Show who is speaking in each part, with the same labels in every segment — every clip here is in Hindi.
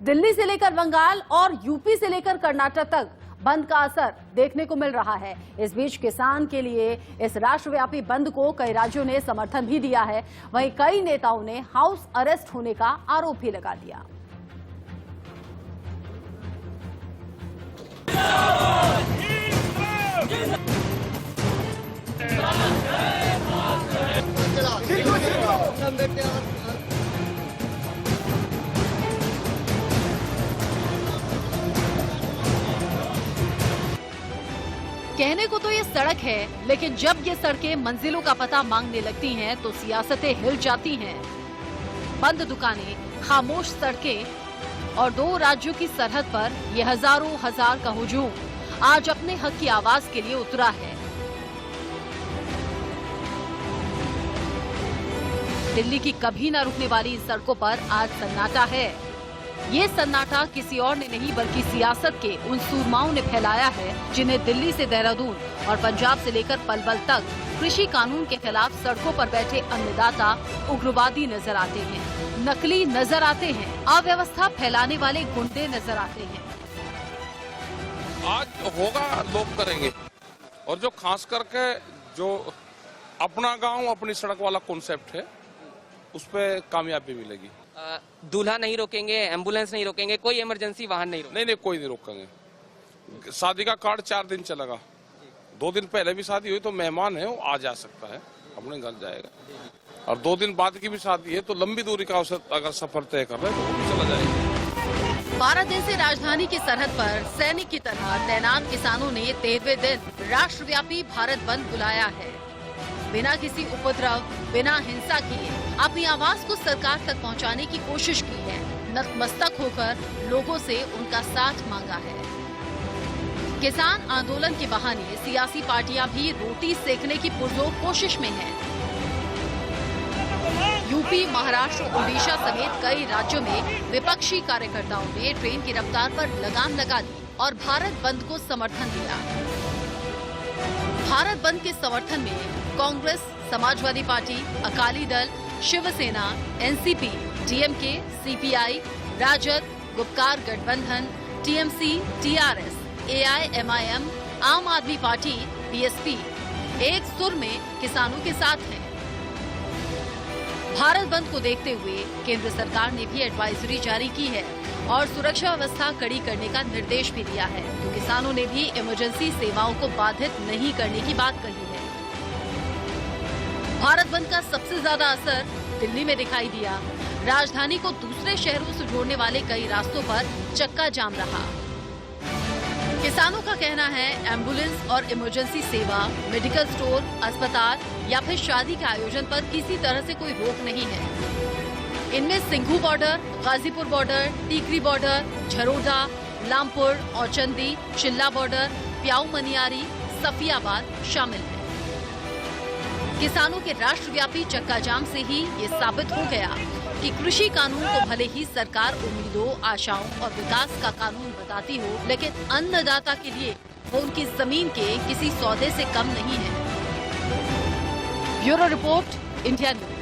Speaker 1: दिल्ली से लेकर बंगाल और यूपी से लेकर कर्नाटक तक बंद का असर देखने को मिल रहा है। इस बीच किसान के लिए इस राष्ट्रव्यापी बंद को कई राज्यों ने समर्थन भी दिया है। वहीं कई नेताओं ने हाउस अरेस्ट होने का आरोप भी लगा दिया। कहने को तो ये सड़क है, लेकिन जब ये सड़कें मंजिलों का पता मांगने लगती हैं तो सियासतें हिल जाती हैं। बंद दुकानें, खामोश सड़कें और दो राज्यों की सरहद पर ये हजारों हजार का हुजूम आज अपने हक की आवाज के लिए उतरा है। दिल्ली की कभी न रुकने वाली इन सड़कों पर आज सन्नाटा है। ये सन्नाटा किसी और ने नहीं बल्कि सियासत के उन सूरमाओं ने फैलाया है जिन्हें दिल्ली से देहरादून और पंजाब से लेकर पलवल तक कृषि कानून के खिलाफ सड़कों पर बैठे अन्नदाता उग्रवादी नजर आते हैं, नकली नजर आते हैं, अव्यवस्था फैलाने वाले गुंडे नजर आते हैं।
Speaker 2: आज होगा, लोग करेंगे। और जो खास करके जो अपना गांव अपनी सड़क वाला कॉन्सेप्ट है, उस पर कामयाबी मिलेगी।
Speaker 3: दूल्हा नहीं रोकेंगे, एम्बुलेंस नहीं रोकेंगे, कोई इमरजेंसी वाहन नहीं रोकेंगे।
Speaker 2: नहीं, कोई नहीं रोकेंगे। शादी का कार्ड 4 दिन चलेगा। 2 दिन पहले भी शादी हुई तो मेहमान है वो आ जा सकता है, अपने घर जाएगा। और 2 दिन बाद की भी शादी है तो लंबी दूरी का अगर सफर तय कर रहे हैं तो वो भी चला जाएगा।
Speaker 1: 12 दिन से राजधानी की सरहद पर सैनिक की तरह तैनात किसानों ने 13वें दिन राष्ट्रव्यापी भारत बंद बुलाया है। बिना किसी उपद्रव, बिना हिंसा के अपनी आवाज को सरकार तक पहुंचाने की कोशिश की है। नतमस्तक होकर लोगों से उनका साथ मांगा है। किसान आंदोलन के बहाने सियासी पार्टियां भी रोटी सेकने की पुरजोर कोशिश में हैं। यूपी, महाराष्ट्र, ओडिशा समेत कई राज्यों में विपक्षी कार्यकर्ताओं ने ट्रेन की रफ्तार पर लगाम लगा दी और भारत बंद को समर्थन दिया। भारत बंद के समर्थन में Congress, Samajwadi Party, Akali Dal, Shiv Sena, NCP, DMK, CPI, Rajad, Gupkar गठबंधन, टीएमसी, टीआरएस, एआईएमआईएम, आम आदमी पार्टी, बीएसपी एक सुर में किसानों के साथ हैं। भारत बंद को देखते हुए केंद्र सरकार ने भी एडवाइजरी जारी की है और सुरक्षा व्यवस्था कड़ी करने का निर्देश भी दिया है। तो किसानों ने भी इमरजेंसी सेवाओं को बाधित नहीं करने की बात कही है। भारत बंद का सबसे ज्यादा असर दिल्ली में दिखाई दिया। राजधानी को दूसरे शहरों से जोड़ने वाले कई रास्तों पर चक्का जाम रहा। किसानों का कहना है एम्बुलेंस और इमरजेंसी सेवा, मेडिकल स्टोर, अस्पताल या फिर शादी के आयोजन पर किसी तरह से कोई रोक नहीं है। इनमें Singhu border, Ghazipur border, Tikri border, Jharoda, Lampur, Auchandi, Shilla border, Piyau Maniyari, Safiabad शामिल है। किसानों के राष्ट्रव्यापी चक्का जाम से ही ये साबित हो गया कि कृषि कानून को भले ही सरकार उम्मीदों, आशाओं और विकास का कानून बताती हो, लेकिन अन्नदाता के लिए वो उनकी जमीन के किसी सौदे से कम नहीं है। Bureau report, India news.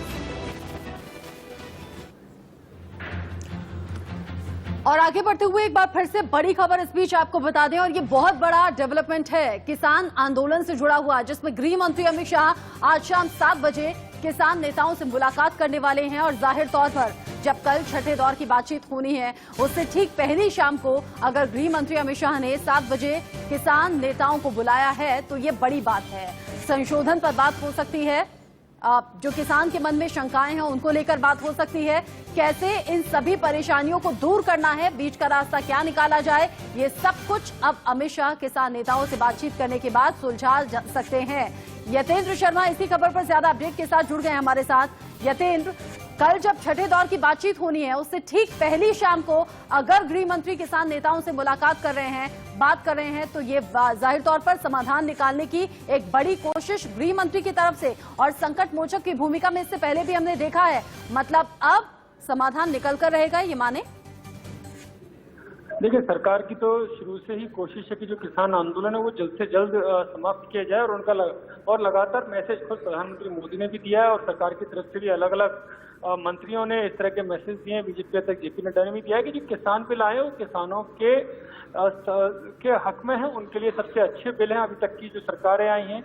Speaker 1: और आगे बढ़ते हुए एक बार फिर से बड़ी खबर इस बीच आपको बता दें, और ये बहुत बड़ा डेवलपमेंट है किसान आंदोलन से जुड़ा हुआ, जिसमें गृह मंत्री अमित शाह आज शाम 7 बजे किसान नेताओं से मुलाकात करने वाले हैं। और जाहिर तौर पर जब कल छठे दौर की बातचीत होनी है, उससे ठीक पहली शाम को अगर गृह मंत्री अमित शाह ने 7 बजे किसान नेताओं को बुलाया है तो ये बड़ी बात है। संशोधन पर बात हो सकती है, जो किसान के मन में शंकाएं हैं उनको लेकर बात हो सकती है, कैसे इन सभी परेशानियों को दूर करना है, बीच का रास्ता क्या निकाला जाए, ये सब कुछ अब अमित शाह किसान नेताओं से बातचीत करने के बाद सुलझा जा सकते हैं। यतेंद्र शर्मा इसी खबर पर ज्यादा अपडेट के साथ जुड़ गए हमारे साथ। यतेंद्र, कल जब छठे दौर की बातचीत होनी है उससे ठीक पहली शाम को अगर गृह मंत्री किसान नेताओं से मुलाकात कर रहे हैं, बात कर रहे हैं, तो ये जाहिर तौर पर समाधान निकालने की एक बड़ी कोशिश गृह मंत्री की तरफ से, और संकट मोचक की भूमिका में इससे पहले भी हमने देखा है। मतलब अब समाधान निकल कर रहेगा, ये माने?
Speaker 4: देखिए, सरकार की तो शुरू से ही कोशिश है कि जो किसान आंदोलन है वो जल्द से जल्द समाप्त किया जाए, और उनका और लगातार मैसेज खुद प्रधानमंत्री मोदी ने भी दिया है और सरकार की तरफ से भी अलग अलग मंत्रियों ने इस तरह के मैसेज दिए हैं। बीजेपी अध्यक्ष जेपी नड्डा ने भी दिया है कि जो किसान बिल आए वो किसानों के हक में है, उनके लिए सबसे अच्छे बिल हैं। अभी तक की जो सरकारें आई हैं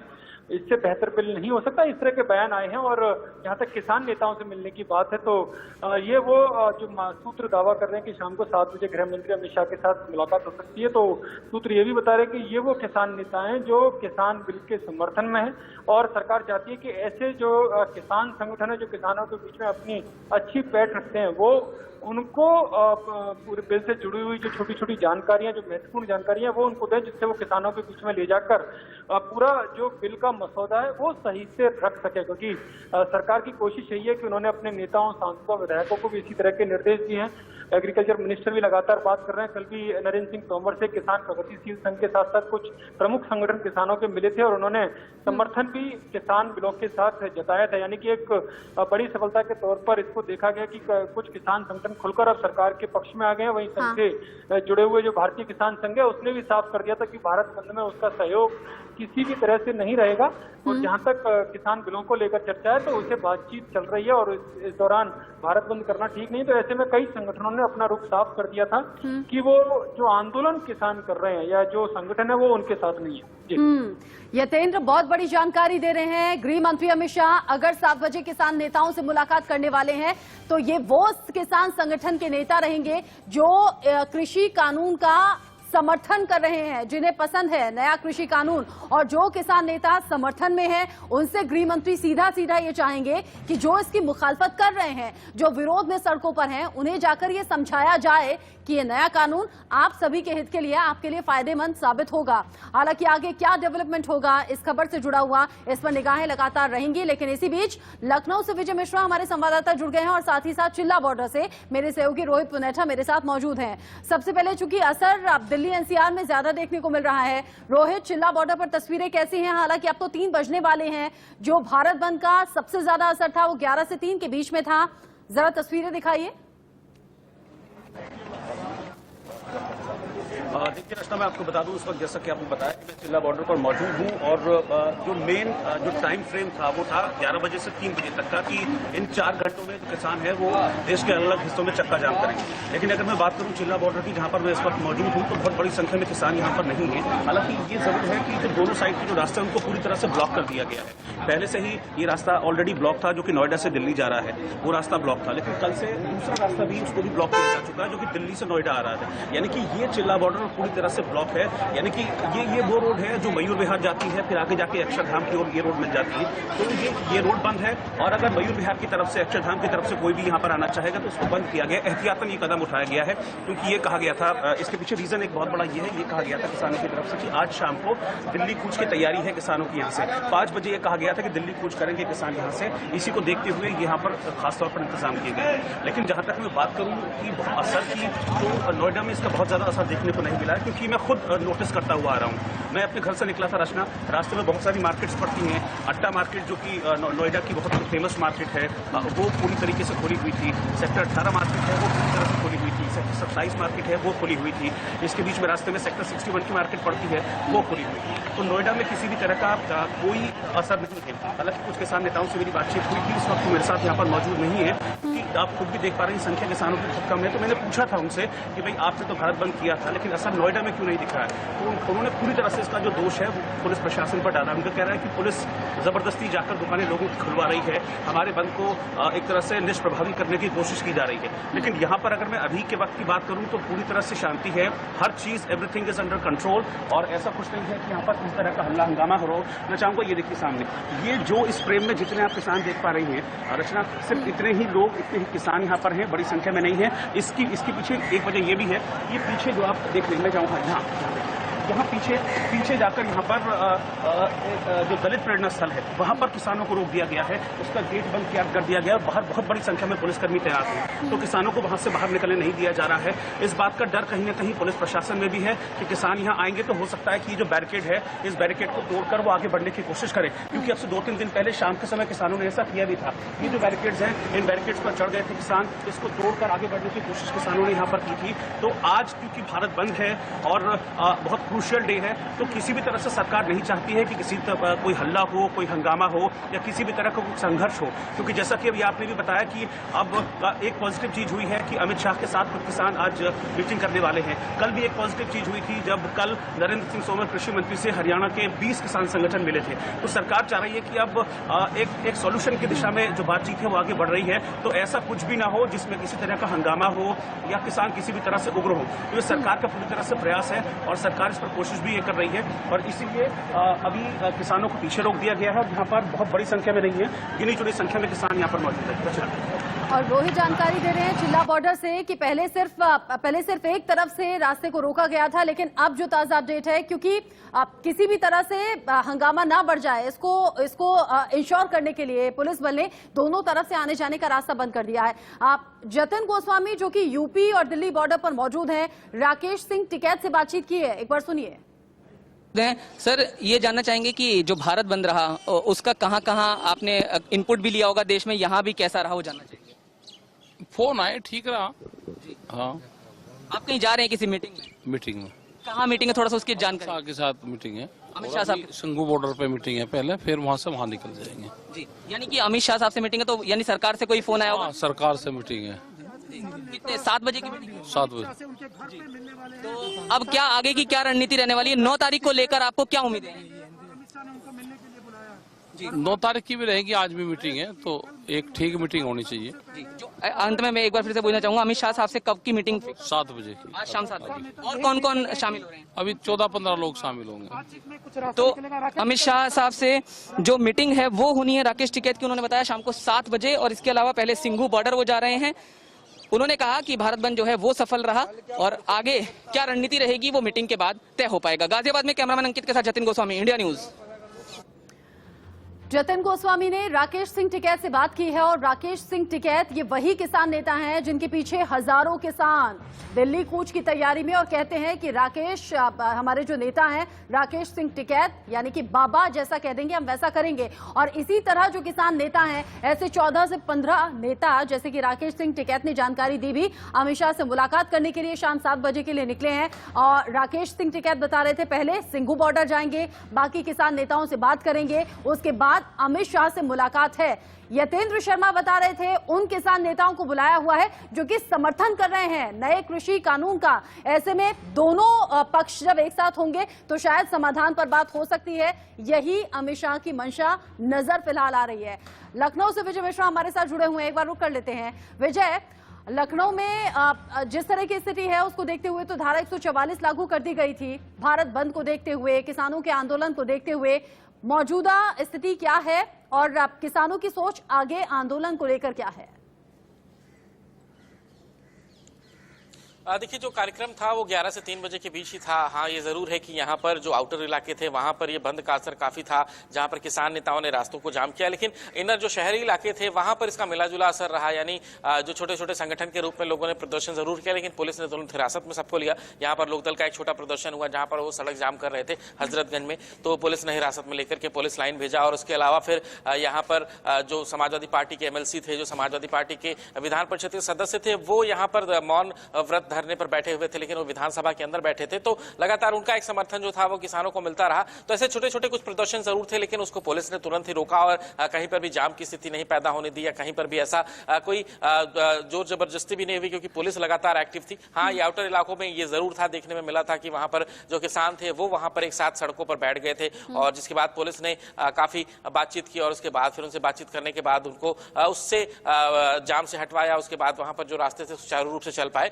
Speaker 4: इससे बेहतर बिल नहीं हो सकता, इस तरह के बयान आए हैं। और जहां तक किसान नेताओं से मिलने की बात है तो ये वो जो सूत्र दावा कर रहे हैं कि शाम को 7 बजे गृह मंत्री अमित शाह के साथ मुलाकात हो सकती है, तो सूत्र ये भी बता रहे हैं कि ये वो किसान नेता हैं जो किसान बिल के समर्थन में है और सरकार चाहती है कि ऐसे जो किसान संगठन है जो किसानों के बीच में अपनी अच्छी पैठ रखते हैं वो उनको पूरे बिल से जुड़ी हुई जो छोटी छोटी जानकारियां, जो महत्वपूर्ण जानकारियां वो उनको दें, जिससे वो किसानों के बीच में ले जाकर पूरा जो बिल का मसौदा है वो सही से रख सके। क्योंकि सरकार की कोशिश यही है कि उन्होंने अपने नेताओं, सांसदों, विधायकों को भी इसी तरह के निर्देश दिए हैं। एग्रीकल्चर मिनिस्टर भी लगातार बात कर रहे हैं। कल भी नरेंद्र सिंह तोमर से किसान प्रगतिशील संघ के साथ साथ कुछ प्रमुख संगठन किसानों के मिले थे और उन्होंने समर्थन भी किसान बिलों के साथ जताया था। यानी कि एक बड़ी सफलता के तौर पर इसको देखा गया कि कुछ किसान संगठन खुलकर अब सरकार के पक्ष में आ गए हैं। वहीं संघ से जुड़े हुए जो भारतीय किसान संघ है उसने भी साफ कर दिया था कि भारत बंद में उसका सहयोग किसी भी तरह से नहीं रहेगा। और जहां तक किसान बिलों को लेकर चर्चा है तो उसे बातचीत चल रही है और इस दौरान भारत बंद करना ठीक नहीं। तो ऐसे में कई संगठनों ने अपना रुख साफ कर दिया था कि वो जो आंदोलन किसान कर रहे हैं या जो संगठन है वो उनके साथ नहीं है। जी
Speaker 1: यतेंद्र, बहुत बड़ी जानकारी दे रहे हैं गृह मंत्री अमित शाह। अगर 7 बजे किसान नेताओं से मुलाकात करने वाले हैं तो ये वो किसान संगठन के नेता रहेंगे जो कृषि कानून का समर्थन कर रहे हैं, जिन्हें पसंद है नया कृषि कानून। और जो किसान नेता समर्थन में है उनसे गृह मंत्री सीधा सीधा ये चाहेंगे कि जो इसकी मुखालफत कर रहे हैं, जो विरोध में सड़कों पर हैं, उन्हें जाकर ये समझाया जाए कि ये नया कानून आप सभी के हित के लिए, आपके लिए फायदेमंद साबित होगा। हालांकि आगे क्या डेवलपमेंट होगा इस खबर से जुड़ा हुआ, इस पर निगाहें लगातार रहेंगी। लेकिन इसी बीच लखनऊ से विजय मिश्रा हमारे संवाददाता जुड़ गए हैं और साथ ही साथ चिल्ला बॉर्डर से मेरे सहयोगी रोहित पुनेठा मेरे साथ मौजूद हैं। सबसे पहले चूंकि असर अब दिल्ली एनसीआर में ज्यादा देखने को मिल रहा है, रोहित, चिल्ला बॉर्डर पर तस्वीरें कैसी हैं? हालांकि अब तो 3 बजने वाले हैं। जो भारत बंद का सबसे ज्यादा असर था वो 11 से 3 के बीच में था। जरा तस्वीरें दिखाइए।
Speaker 5: देखिए रचना, मैं आपको बता दूं इस वक्त जैसा कि आपने बताया कि मैं चिल्ला बॉर्डर पर मौजूद हूं और जो मेन जो टाइम फ्रेम था वो था 11 बजे से 3 बजे तक का कि इन 4 घंटों में जो किसान है वो देश के अलग अलग हिस्सों में चक्का जाम करेंगे। लेकिन अगर मैं बात करूं चिल्ला बॉर्डर की, जहां पर मैं इस वक्त मौजूद हूं, तो बहुत बड़ी संख्या में किसान यहां पर नहीं है। हालांकि ये जरूर है कि जो दोनों साइड के जो रास्ते हैं उनको पूरी तरह से ब्लॉक कर दिया गया है। पहले से ही ये रास्ता ऑलरेडी ब्लॉक था जो कि नोएडा से दिल्ली जा रहा है, वो रास्ता ब्लॉक था। लेकिन कल से दूसरा रास्ता भी उसको भी ब्लॉक किया जा चुका है जो कि दिल्ली से नोएडा आ रहा है। यानी कि ये चिल्ला बॉर्डर पूरी तरह से ब्लॉक है। यानी कि ये वो रोड है जो मयूर विहार जाती है, फिर आगे जाके अक्षरधाम की ओर ये रोड मिल जाती है। तो ये रोड बंद है और अगर मयूर विहार की तरफ से, अक्षरधाम की तरफ से कोई भी यहाँ पर आना चाहेगा तो उसको बंद किया गया। एहतियातन ये कदम उठाया गया है क्योंकि ये कहा गया था, इसके पीछे रीजन एक बहुत बड़ा ये है, ये कहा गया था किसानों की तरफ से कि आज शाम को दिल्ली कूच की तैयारी है किसानों की। यहाँ से 5 बजे ये कहा गया था कि दिल्ली कूच करेंगे किसान यहाँ से। इसी को देखते हुए यहाँ पर खासतौर पर इंतजाम किए गए। लेकिन जहां तक मैं बात करूं कि असर की, तो नोएडा में इसका बहुत ज्यादा असर देखने को नहीं मिला है क्योंकि मैं खुद नोटिस करता हुआ आ रहा हूँ। मैं अपने घर से निकला था रचना, रास्ते में बहुत सारी मार्केट्स पड़ती हैं। अट्टा मार्केट जो कि नोएडा की बहुत फेमस मार्केट है वो पूरी तरीके से खुली हुई थी। सेक्टर 18 मार्केट है वो पूरी तरह से खुली हुई थी। सेक्टर 27 मार्केट है वो खुली हुई थी। इसके बीच में रास्ते में सेक्टर 61 की मार्केट पड़ती है वो खुली हुई थी। तो नोएडा में किसी भी तरह का कोई असर नहीं है। हालांकि कुछ किसान नेताओं से मेरी बातचीत हुई थी, इस वक्त मेरे साथ यहाँ पर मौजूद नहीं है क्योंकि आप खुद भी देख पा रहे हैं संख्या किसानों की बहुत कम है। तो मैंने पूछा था उनसे कि भाई आपने तो भारत बंद किया था लेकिन असर नोएडा में क्यों नहीं दिख रहा है। तो उन्होंने पूरी तरह से इसका जो दोष है वो पुलिस प्रशासन पर डाला। उनका कह रहा है कि पुलिस जबरदस्ती जाकर दुकानें लोगों की खुलवा रही है, हमारे बंद को एक तरह से निष्प्रभावी करने की कोशिश की जा रही है। लेकिन यहाँ पर अगर मैं अभी के वक्त की बात करूँ तो पूरी तरह से शांति है, हर चीज एवरीथिंग इज अंडर कंट्रोल और ऐसा कुछ नहीं है कि यहाँ पर इस तरह का हल्ला हंगामा हो रहा हो। मैं चाहूंगा ये देखिए सामने, ये जो इस फ्रेम में जितने आप किसान देख पा रही हैं रचना, सिर्फ इतने ही लोग, इतने ही किसान यहाँ पर हैं, बड़ी संख्या में नहीं है। इसके पीछे एक वजह ये भी है, ये पीछे जो आप देख रहे हैं, मैं जाऊँगा यहाँ पीछे जाकर यहाँ पर जो दलित प्रेरणा स्थल है वहाँ पर किसानों को रोक दिया गया है, उसका गेट बंद कर दिया गया। बाहर बहुत बड़ी संख्या में पुलिसकर्मी तैनात हैं तो किसानों को वहाँ से बाहर निकलने नहीं दिया जा रहा है। इस बात का डर कहीं न कहीं पुलिस प्रशासन में भी है कि किसान यहाँ आएंगे तो हो सकता है कि ये जो बैरिकेड है इस बैरिकेड को तोड़कर वो आगे बढ़ने की कोशिश करें, क्योंकि अब से 2-3 दिन पहले शाम के समय किसानों ने ऐसा किया भी था। ये जो बैरिकेड्स हैं इन बैरिकेड्स पर चढ़ गए थे किसान, इसको तोड़कर आगे बढ़ने की कोशिश किसानों ने यहाँ पर की थी। तो आज क्योंकि भारत बंद है और बहुत क्रूशियल डे है, तो किसी भी तरह से सरकार नहीं चाहती है कि किसी कोई हल्ला हो, कोई हंगामा हो या किसी भी तरह का कोई संघर्ष हो, क्योंकि जैसा कि अभी आपने भी बताया कि अब एक पॉजिटिव चीज हुई है कि अमित शाह के साथ किसान आज मीटिंग करने वाले हैं। कल भी एक पॉजिटिव चीज हुई थी जब कल नरेंद्र सिंह तोमर कृषि मंत्री से हरियाणा के 20 किसान संगठन मिले थे। तो सरकार चाह रही है कि अब एक सॉल्यूशन की दिशा में जो बातचीत है वो आगे बढ़ रही है, तो ऐसा कुछ भी ना हो जिसमें किसी तरह का हंगामा हो या किसान किसी भी तरह से उग्र हो। तो ये सरकार का पूरी तरह से प्रयास है और सरकार इस पर कोशिश भी ये कर रही है और इसीलिए अभी किसानों को पीछे रोक दिया गया है। यहाँ पर बहुत बड़ी संख्या में नहीं है, गिनी चुनी संख्या में किसान यहाँ पर मौजूद है।
Speaker 1: और रोहित जानकारी दे रहे हैं चिल्ला बॉर्डर से कि पहले सिर्फ एक तरफ से रास्ते को रोका गया था, लेकिन अब जो ताजा अपडेट है, क्योंकि किसी भी तरह से हंगामा ना बढ़ जाए, इसको इंश्योर करने के लिए पुलिस बल ने दोनों तरफ से आने जाने का रास्ता बंद कर दिया है। आप जतिन गोस्वामी जो कि यूपी और दिल्ली बॉर्डर पर मौजूद हैं, राकेश सिंह टिकैत से बातचीत की है, एक बार सुनिए।
Speaker 3: सर, ये जानना चाहेंगे कि जो भारत बंद रहा उसका कहां आपने इनपुट भी लिया होगा देश में, यहाँ भी कैसा रहा वो जानना चाहिए।
Speaker 2: फोन आए, ठीक रहा। हाँ,
Speaker 3: आप कहीं जा रहे हैं किसी मीटिंग में? कहाँ मीटिंग है, थोड़ा सा उसकी जानकारी।
Speaker 2: शाह के साथ मीटिंग है,
Speaker 3: अमित शाह साहब
Speaker 2: संगू बॉर्डर पे मीटिंग है पहले, फिर वहाँ से वहाँ निकल जाएंगे
Speaker 3: जी। यानी कि अमित शाह साहब से मीटिंग है, तो यानी सरकार से कोई फोन आया होगा?
Speaker 2: सरकार से मीटिंग है।
Speaker 3: कितने 7 बजे की मीटिंग?
Speaker 2: 7 बजे।
Speaker 3: तो अब क्या आगे की क्या रणनीति रहने वाली है? 9 तारीख को लेकर आपको क्या उम्मीद है?
Speaker 2: 9 तारीख की भी रहेगी, आज भी मीटिंग है, तो एक ठीक मीटिंग होनी चाहिए।
Speaker 3: जो अंत में मैं एक बार फिर से पूछना चाहूंगा, अमित शाह साहब से कब की मीटिंग?
Speaker 2: 7 बजे की,
Speaker 3: आज शाम 7 बजे। और कौन कौन शामिल हो रहे हैं?
Speaker 2: अभी 14-15 लोग शामिल होंगे।
Speaker 3: तो अमित शाह साहब से जो मीटिंग है वो होनी है राकेश टिकैत की, उन्होंने बताया शाम को 7 बजे। और इसके अलावा पहले सिंघू बॉर्डर वो जा रहे हैं। उन्होंने कहा कि भारत बंद जो है वो सफल रहा और आगे क्या रणनीति रहेगी वो मीटिंग के बाद तय हो पाएगा। गाजियाबाद में कैमरामैन अंकित के साथ जतिन गोस्वामी, इंडिया न्यूज।
Speaker 1: जतिन गोस्वामी ने राकेश सिंह टिकैत से बात की है और राकेश सिंह टिकैत ये वही किसान नेता हैं जिनके पीछे हजारों किसान दिल्ली कूच की तैयारी में, और कहते हैं कि राकेश हमारे जो नेता हैं राकेश सिंह टिकैत यानी कि बाबा जैसा कह देंगे हम वैसा करेंगे। और इसी तरह जो किसान नेता हैं, ऐसे 14 से 15 नेता जैसे कि राकेश सिंह टिकैत ने जानकारी दी भी, अमित शाह से मुलाकात करने के लिए शाम 7 बजे के लिए निकले हैं। और राकेश सिंह टिकैत बता रहे थे पहले सिंघू बॉर्डर जाएंगे, बाकी किसान नेताओं से बात करेंगे, उसके बाद अमित शाह से मुलाकात है। यतेंद्र शर्मा बता रहे थे उन किसान नेताओं को बुलाया हुआ है जो कि समर्थन कर रहे हैं नए कृषि कानून का। ऐसे में दोनों पक्ष जब एक साथ होंगे तो शायद समाधान पर बात हो सकती है। यही अमित शाह की मंशा नजर फिलहाल आ रही है। लखनऊ से विजय मिश्रा हमारे साथ जुड़े हुए हैं, एक बार रुक कर लेते हैं। विजय, लखनऊ में जिस तरह की स्थिति है उसको देखते हुए तो धारा 144 लागू कर दी गई थी। भारत बंद को देखते हुए, किसानों के आंदोलन को देखते हुए मौजूदा स्थिति क्या है और किसानों की सोच आगे आंदोलन को लेकर क्या है?
Speaker 6: देखिए, जो कार्यक्रम था वो 11 से 3 बजे के बीच ही था। हाँ, ये जरूर है कि यहाँ पर जो आउटर इलाके थे वहां पर ये बंद का असर काफी था, जहां पर किसान नेताओं ने रास्तों को जाम किया। लेकिन इनर जो शहरी इलाके थे वहां पर इसका मिला जुला असर रहा, यानी जो छोटे छोटे संगठन के रूप में लोगों ने प्रदर्शन जरूर किया, लेकिन पुलिस ने तुरंत हिरासत में सबको लिया। यहाँ पर लोकदल का एक छोटा प्रदर्शन हुआ जहां पर वो सड़क जाम कर रहे थे हजरतगंज में, तो पुलिस ने हिरासत में लेकर के पुलिस लाइन भेजा। और उसके अलावा फिर यहाँ पर जो समाजवादी पार्टी के MLC थे, जो समाजवादी पार्टी के विधान परिषद के सदस्य थे, वो यहाँ पर मौन व्रत धरने पर बैठे हुए थे, लेकिन वो विधानसभा के अंदर बैठे थे, तो लगातार उनका एक समर्थन जो था वो किसानों को मिलता रहा। तो ऐसे छोटे छोटे कुछ प्रदर्शन जरूर थे, लेकिन उसको पुलिस ने तुरंत ही रोका और कहीं पर भी जाम की स्थिति नहीं पैदा होने दी या कहीं पर भी ऐसा कोई जोर जबरदस्ती भी नहीं हुई, क्योंकि पुलिस लगातार एक्टिव थी। हाँ, ये आउटर इलाकों में ये जरूर था, देखने में मिला था कि वहां पर जो किसान थे वो वहां पर एक साथ सड़कों पर बैठ गए थे, और जिसके बाद पुलिस ने काफी बातचीत की और उसके बाद फिर उनसे बातचीत करने के बाद उनको उससे जाम से हटवाया। उसके बाद वहां पर जो रास्ते थे सुचारू रूप से चल पाए।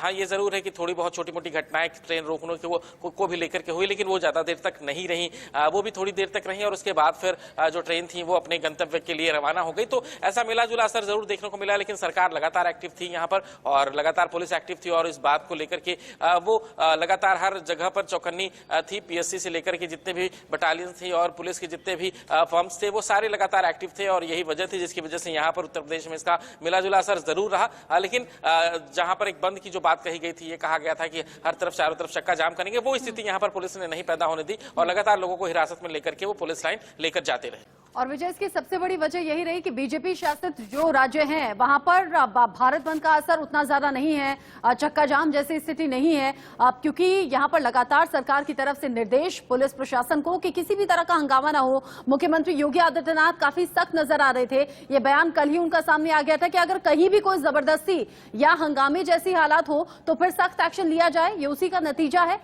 Speaker 6: हाँ, ये जरूर है कि थोड़ी बहुत छोटी मोटी घटनाएं ट्रेन रोकने के को भी लेकर के हुई, लेकिन वो ज्यादा देर तक नहीं रही, वो भी थोड़ी देर तक रही और उसके बाद फिर जो ट्रेन थी वो अपने गंतव्य के लिए रवाना हो गई। तो ऐसा मिला जुला असर जरूर देखने को मिला, लेकिन सरकार लगातार एक्टिव थी यहाँ पर और लगातार पुलिस एक्टिव थी और इस बात को लेकर के वो लगातार हर जगह पर चौकन्नी थी। PSC से लेकर के जितने भी बटालियन थी और पुलिस के जितने भी फर्म्स थे वो सारे लगातार एक्टिव थे, और यही वजह थी जिसकी वजह से यहाँ पर उत्तर प्रदेश में इसका मिला जुला असर जरूर रहा। लेकिन जहां पर एक बंद की जो बात कही गई थी, ये कहा गया था कि हर तरफ चारों तरफ चक्का जाम करेंगे, वो स्थिति यहाँ पर पुलिस ने नहीं पैदा होने दी और लगातार लोगों को हिरासत में लेकर के वो पुलिस लाइन लेकर जाते रहे।
Speaker 1: और विजय, इसकी सबसे बड़ी वजह यही रही कि बीजेपी शासित जो राज्य हैं वहां पर भारत बंद का असर उतना ज्यादा नहीं है, चक्का जाम जैसी स्थिति नहीं है, क्योंकि यहां पर लगातार सरकार की तरफ से निर्देश पुलिस प्रशासन को कि किसी भी तरह का हंगामा ना हो। मुख्यमंत्री योगी आदित्यनाथ काफी सख्त नजर आ रहे थे। ये बयान कल ही उनका सामने आ गया था कि अगर कहीं भी कोई जबरदस्ती या हंगामे जैसी हालात हो तो फिर सख्त एक्शन लिया जाए। ये उसी का नतीजा है।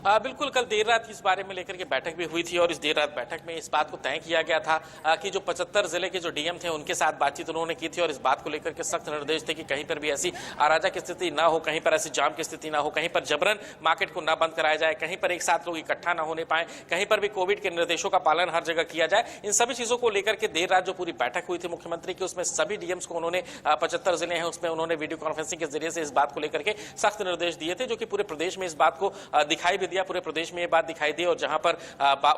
Speaker 6: बिल्कुल, कल देर रात इस बारे में लेकर के बैठक भी हुई थी और इस देर रात बैठक में इस बात को तय किया गया था कि जो 75 जिले के जो डीएम थे उनके साथ बातचीत उन्होंने की थी और इस बात को लेकर के सख्त निर्देश थे कि कहीं पर भी ऐसी अराजक की स्थिति ना हो, कहीं पर ऐसी जाम की स्थिति ना हो, कहीं पर जबरन मार्केट को ना बंद कराया जाए, कहीं पर एक साथ लोग इकट्ठा ना होने पाए, कहीं पर भी कोविड के निर्देशों का पालन हर जगह किया जाए। इन सभी चीजों को लेकर के देर रात जो पूरी बैठक हुई थी मुख्यमंत्री की, उसमें सभी डीएम्स को उन्होंने 75 जिले हैं उसमें उन्होंने वीडियो कॉन्फ्रेंसिंग के जरिए से इस बात को लेकर के सख्त निर्देश दिए थे, जो कि पूरे प्रदेश में इस बात को दिखाई भी दिया। पूरे प्रदेश में बात दिखाई दी और जहां पर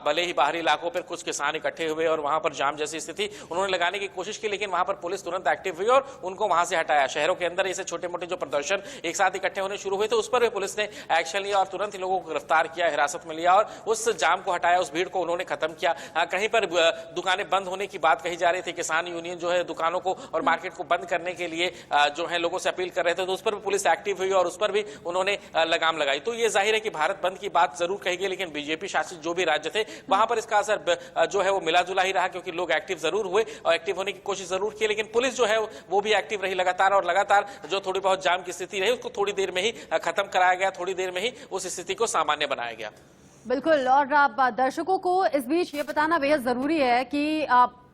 Speaker 6: भले ही बाहरी इलाकों पर कुछ किसान इकट्ठे हुए और वहां पर जाम जैसी स्थिति उन्होंने लगाने की कोशिश की, लेकिन वहां पर पुलिस तुरंत एक्टिव हुई और उनको वहां से हटाया। शहरों के अंदर ऐसे छोटे मोटे जो प्रदर्शन एक साथ इकट्ठे होने शुरू हुए थे उस पर भी पुलिस ने एक्शन लिया और तुरंत इन लोगों को गिरफ्तार किया, हिरासत में लिया और उस जाम को हटाया, उस भीड़ को उन्होंने खत्म किया। कहीं पर दुकानें बंद होने की बात कही जा रही थी, किसान यूनियन जो है दुकानों को और मार्केट को बंद करने के लिए जो है लोगों से अपील कर रहे थे, तो उस पर भी पुलिस एक्टिव हुई और उस पर भी उन्होंने लगाम लगाई। तो ये जाहिर है कि भारत बंद की बात जरूर कही गई, लेकिन बीजेपी शासित जो भी राज्य थे वहां पर इसका असर जो है वो मिला जुला ही रहा, क्योंकि लोग एक्टिव जरूर हुए और एक्टिव होने की कोशिश जरूर की, लेकिन पुलिस जो है वो भी एक्टिव रही लगातार और लगातार जो थोड़ी बहुत जाम की स्थिति रही उसको थोड़ी देर में ही खत्म कराया गया, थोड़ी देर में ही उस स्थिति को सामान्य बनाया गया।
Speaker 1: बिल्कुल, और आप दर्शकों को इस बीच ये बताना बेहद जरूरी है कि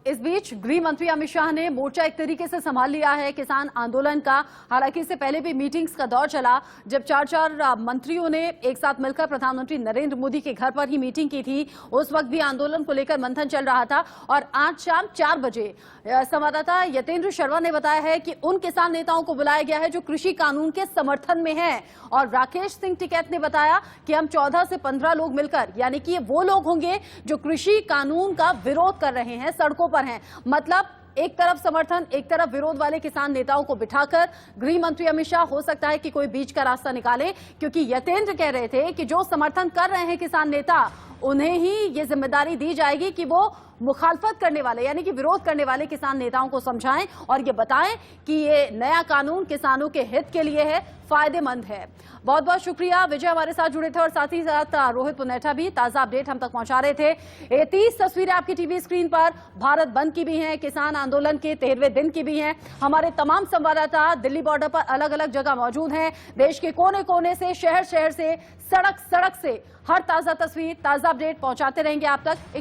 Speaker 1: इस बीच गृह मंत्री अमित शाह ने मोर्चा एक तरीके से संभाल लिया है किसान आंदोलन का। हालांकि इससे पहले भी मीटिंग्स का दौर चला, जब चार मंत्रियों ने एक साथ मिलकर प्रधानमंत्री नरेंद्र मोदी के घर पर ही मीटिंग की थी। उस वक्त भी आंदोलन को लेकर मंथन चल रहा था और आज शाम 4 बजे संवाददाता यतेंद्र शर्मा ने बताया है कि उन किसान नेताओं को बुलाया गया है जो कृषि कानून के समर्थन में हैं। और राकेश सिंह टिकैत ने बताया कि हम 14 से 15 लोग मिलकर, यानी कि ये वो लोग होंगे जो कृषि कानून का विरोध कर रहे हैं, सड़कों पर हैं। मतलब एक तरफ समर्थन, एक तरफ विरोध वाले किसान नेताओं को बिठाकर गृह मंत्री अमित शाह हो सकता है कि कोई बीच का रास्ता निकाले, क्योंकि यतेंद्र कह रहे थे कि जो समर्थन कर रहे हैं किसान नेता उन्हें ही ये जिम्मेदारी दी जाएगी कि वो मुखालफत करने वाले यानी कि विरोध करने वाले किसान नेताओं को समझाएं और ये बताएं कि ये नया कानून किसानों के हित के लिए है, फायदेमंद है। बहुत बहुत शुक्रिया विजय, हमारे साथ जुड़े थे और साथ ही साथ रोहित पुनेठा भी ताजा अपडेट हम तक पहुंचा रहे थे। ये 30 तस्वीरें आपकी टीवी स्क्रीन पर भारत बंद की भी हैं, किसान आंदोलन के 13वें दिन की भी हैं। हमारे तमाम संवाददाता दिल्ली बॉर्डर पर अलग अलग जगह मौजूद हैं। देश के कोने कोने से, शहर शहर से, सड़क सड़क से हर ताजा तस्वीर, ताजा अपडेट पहुंचाते रहेंगे आप तक।